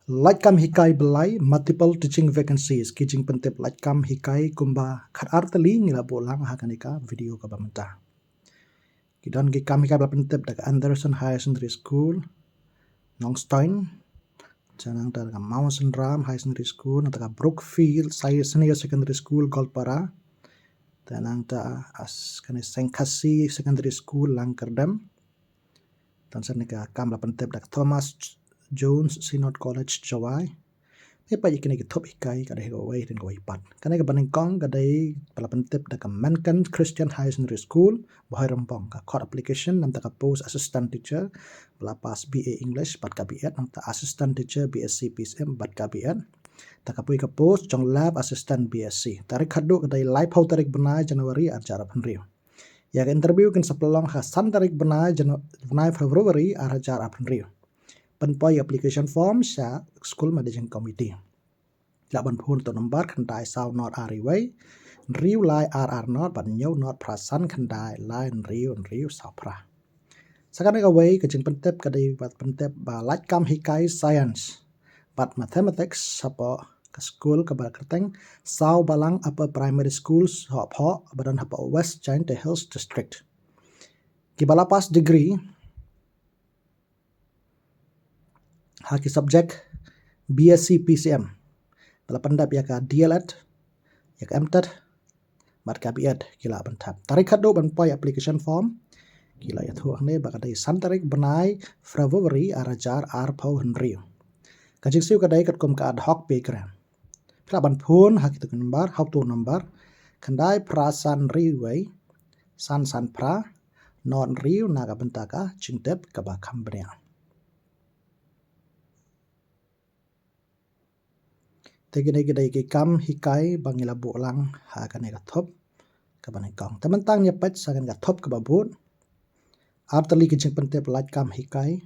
Like kam hikai belai multiple teaching vacancies kijing pentep like kam hikai kumba khat artali ngila bolang hakanika video ka bamenta. Kidan ki kam hikai pentep dak Anderson High Secondary School Nongstein janang dak Mountain Ram High Secondary School dak Brookfield Senior Secondary School Golpara tanang ta as kani Sengkasi Secondary School Langkerdam dan sanika kam pentep dak Thomas Jones Synod College Jawai pa ikini ki top ikai kada hego way dan go ipat kana ka baning kong kadai palapentep da Menkan Christian High Secondary School Bohai Rempong ka court application nam ta ka post assistant teacher pelapas BA English bat ka BEd nam ta assistant teacher BSc PCM bat ka BEd ta ka pui ka post jong lab assistant BSc tarik khadu kadai live how tarik benai Januari arjara penriu ya ka interview kan sapelong ha san tarik benai Februari arjara penriu penpoi application form sa school managing committee la ban phun to number khandai sau not ariway riu lai RR not ban nyau not prasan khandai lai riu sau pra sakane ka way ka jing pentep ka dei bat pentep ba like kam hikai science but mathematics sapa ka school ka ba kerteng sau balang upper primary schools ho badan hapa West Giant Hills district ki bala pas degree haki subject BSc PCM bala pandap ya ka DLED ya ka MTED mat ka BEd kila bantap tarik khadu ban poi application form kila ya thuak ne ba kadai san tarik benai February arajar arpau henry kajing siu kadai kat kom ka ad hoc program kila ban phun haki tu number how to number khandai prasan riway san pra non riu naga bantaka jingtep ka ba khambria Tegi ki kam hikai bangila bolang ha kan ka thop ka banai kong tamantang nya pat sa kan ka thop ka babut artali ki jing pentep like kam hikai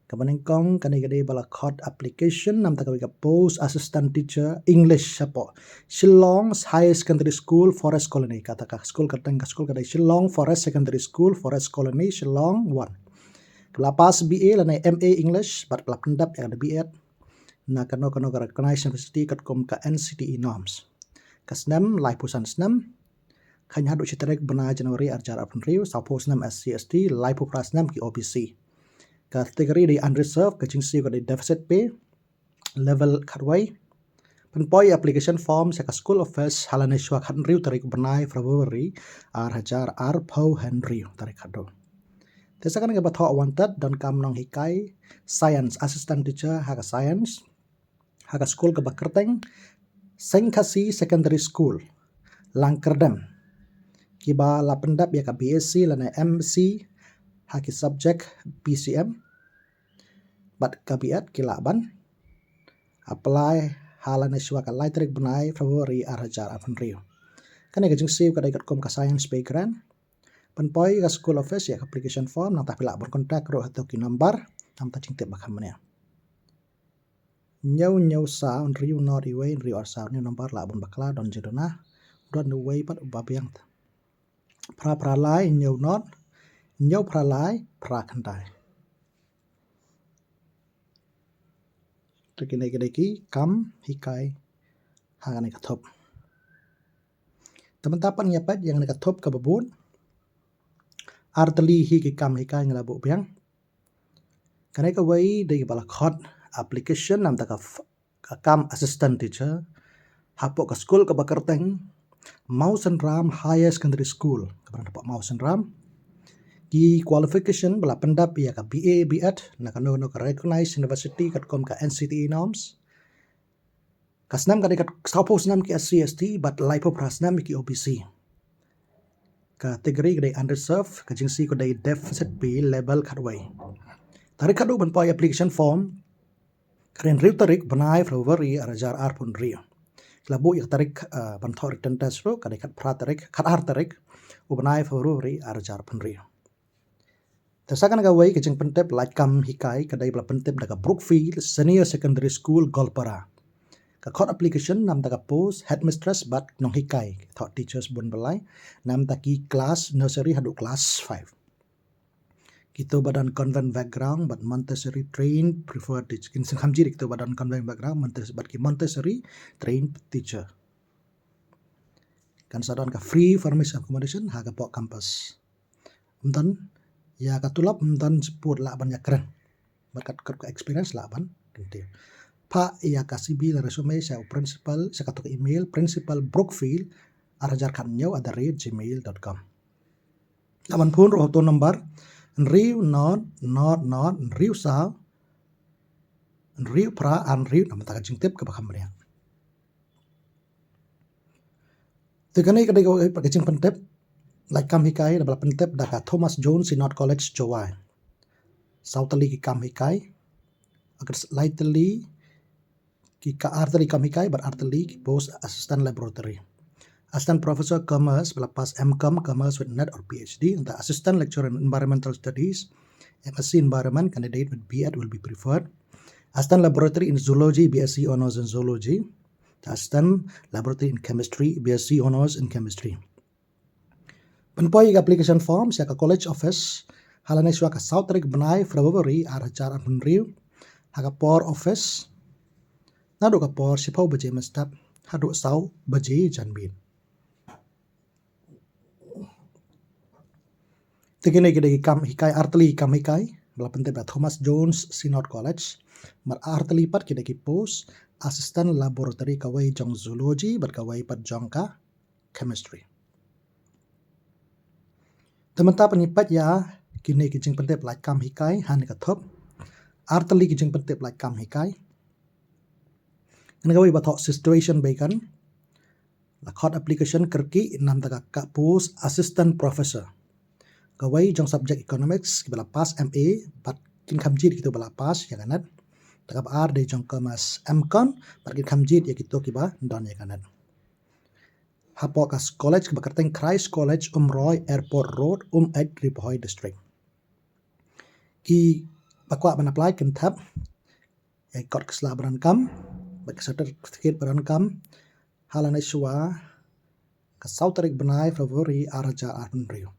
ka banai kong kan ka dei bala court application nam ta ka post assistant teacher English sapo Shillong High Secondary School Forest Colony kata ka school ka tang ka school ka dei Shillong Forest Secondary School Forest Colony Shillong 1 kelapas BA la MA English bat pelapendap ya ada BEd na kano ka recognized university kat kom ka NCTE norms kasnam lai pusan snam khany hadu chitarek bana Januari arjar apun riu sapo snam SCST lai pu prasnam ki OBC kategori di unreserved ka jingsi ka di deficit pay level khatwai penpoi application form sa ka school office halaneshwa khan riu tarik banai February arjar arpau henry tarik khadu tesakan ka batho wanted don kam nong hikai science assistant teacher ha ka science haka school ka bakerteng Sengkasi Secondary School Langkerdam kiba la pendap ya ka BSc lana MC haki subject PCM bat ka BEd kila ban apply halana shwa ka laitrik benai Februari arjar afan rio kana ka jingsi ka daikat kom ka science background penpoi ka school office ya application form nang tapila berkontak ro atau ki number tam ta jingte bakamnya nyau sa on riu not iway riu arsa ni nomor la bun bakla don jedona don the way pat babiang pra lai nyau not nyau pra lai pra khandai to ki kam hikai hangane ka thop teman-teman nyapat yang ka thop ka babun artali hi ki kam hikai ngala bu biang kana ka way de bala khot application nam ta ka kam assistant teacher hapo ka school ka bakerteng Mountain Ram Higher Secondary School ka ban hapo Mountain Ram ki qualification bala pendap ya ka BA BEd na kano ka recognized university kat kom ka NCTE norms kasnam ka dekat sapo snam ki SCST but lipo prasnam ki OBC kategori ka underserved ka jingsi ko dai deficit pay level khatway tarik khadu ban poi application form karen riu tarik banai Februari arajar arpun rio labu ya tarik ban thor return test ro kadai khat pra tarik khat ar tarik banai Februari arajar pun rio tesakan ka way ke jing pentep like kam hikai kadai bala pentep daga Brookfield Senior Secondary School Golpara ka court application nam daga post headmistress but nong hikai thought teachers bun balai nam taki class nursery hadu class 5 kita badan convent background but Montessori trained preferred teacher kin sing khamji kita badan convent background Montessori trained teacher kan sadon ka free furnished accommodation ha ka pok campus umtan ya ka tulap umtan support la ban yakran berkat ka experience la ban kente pa ya ka CV la resume sa principal sa ka email principal Brookfield arajar@gmail.com laban pun roh to number riu not riu sa riu pra an riu nam ta jing tip ka bakam ria tekanai ka dego pa jing pentep like kam hikai da bala pentep da ka Thomas Jones Synod College Jowai sautali ki kam hikai agar lightly ki ka artali kam hikai bar artali ki post assistant laboratory Assistant Professor Commerce lepas MCom Commerce with Net or PhD and the Assistant Lecturer in Environmental Studies MSc Environment candidate with B.Ed will be preferred. Assistant Laboratory in Zoology BSc Honours in Zoology. The Assistant Laboratory in Chemistry BSc Honours in Chemistry. Penpoi application form siya ka College Office halane siya ka South Rig Benai February arajar penriu haka Por Office nado ka Por sipau baje mestap hado sau baje janbin. Tegene gede kam hikai artli kam hikai bala pentep Thomas Jones Synod College mar artli pat gede ki post assistant laboratory kawai jong zoology bar kawai pat jong ka chemistry tementa penipat ya kini ki jing pentep like kam hikai han ka thop artli ki jing pentep like kam hikai ngawai bathok situation baikan la khot application kerki nam ta ka post assistant professor kawai jong subject economics bala pass MA but kin khamjit kita bala pass ya kanat takap ar de jong commerce MCom but kin khamjit ya kita kiba don ya kanat hapokas college ba kerteng Christ College Roy Airport Road Ed Ripohoi district ki bakwa ban apply kin thap ya kot kesla baran kam ba certificate baran kam halane suwa ka South Rig Benai February araja arun rio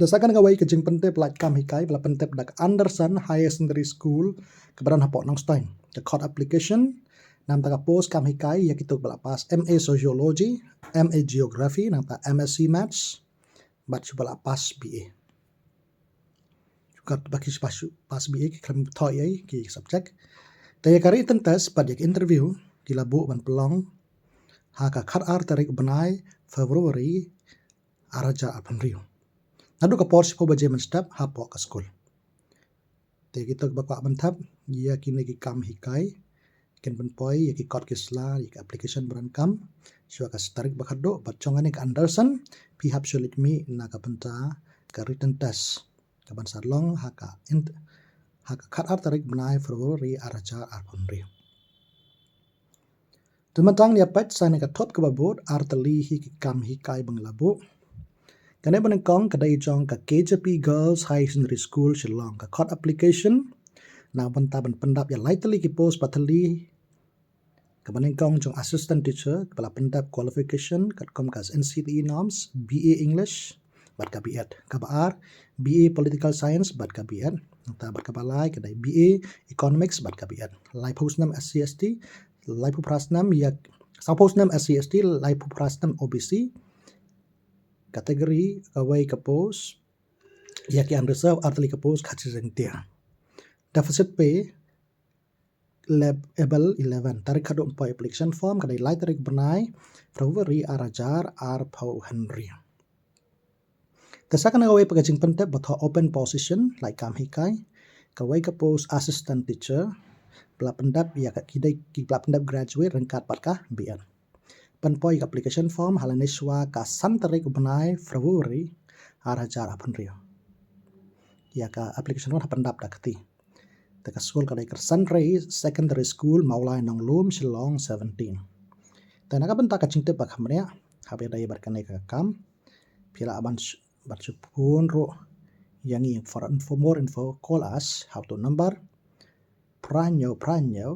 Dasakan kawai ke jing pentep like kam hikai bala pentep dak Anderson Higher Secondary School kebaran hapok nong stein the court application nam taka post kam hikai ya kita bala pas MA Sociology MA Geography nam ta MSc Maths bat bala pas BA juga baki pas BA ki klam thoi ai ki subject taya kari tentas pat yak interview ki labu ban pelong ha ka khat ar tarik benai February araja apan rio Nadu ka por sipo baje man step hapo ka school. Te kita bakwa bantap ya kini ki kam hikai ken penpoi ya ki kot kisla ya ki application beran kam siwa ka starik bakado bat chongane ka Anderson pi hap sulit mi na ka penta ka written test ka ban sarlong haka khat ar tarik benai February araja arpunri. Tumantang ni apat sa ka top ka babot artali hi ki kam hikai banglabu Kane ban kong kadai jong ka KJP Girls High Secondary School Shillong ka court application na banta ban pendap ya lightly ki post patali ka ban kong jong assistant teacher kala pendap qualification kat kom kas NCTE norms BA English bat ka B.Ed ka bar BA Political Science bat ka B.Ed ta bat ka balai kadai BA Economics bat ka B.Ed lai postnam SCST lai puprasnam ya saposnam SCST lai puprasnam OBC kategori kawai ka post ya ki unreserved artli ka post khaching tia deficit pay level 11 tarik kado empoy application form kadai lai tarik benai February arajar ar pau Henry tasakan kawai pagajing pentep batho open position like kam hikai kawai ka post assistant teacher pela pendap ya ka kidai ki pela pendap graduate rengkat patkah BN Penpoi application form halane swa ka santarik benai February arajar apun rio. Ya ka application form pendap dakti. Taka school kadai ker Sunray Secondary School Maulai Nong Lum Shillong 17. Tanaka benta ka cingte bak hamrea habe dai barkanai ka kam pila aban batsupun ro yangi for more info call us how to number pranyo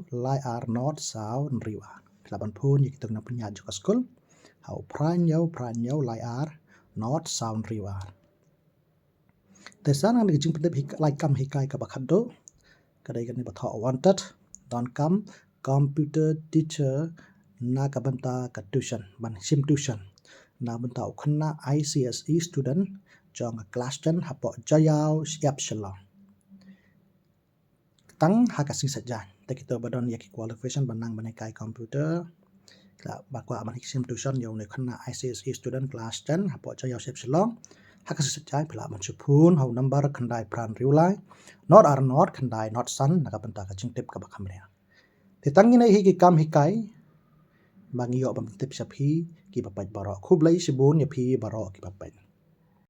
lai are not sound riwa. Laban pun ya kita kena punya juga school how pranyo lai ar not sound riwa แต่สารกันจริงเป็นไล่กำให้ไกลกับขัดโดก็ได้กันในบัตร wanted ตอนกำ computer teacher นากับบรรดากับ tuition บันซิม tuition นาบรรดาคณะ ICSE student จองกับ class จันหับปะจอยาวเสียบฉลองตั้งหากสิ่งสัจจะแต่kita badan ya qualification banang banai kai computer la bakwa ban sim tuition yo ne khana ICSE student class 10 hapo cha yo sep silong hak sac jai phla ban chupun ho number khandai pran riulai not are not khandai not san naka banta ka chingtip ka bakham re te tangi nei hi ki kam hi kai bangi yo ban tip sap hi ki bapai baro khub lai sibun ya phi baro ki bapai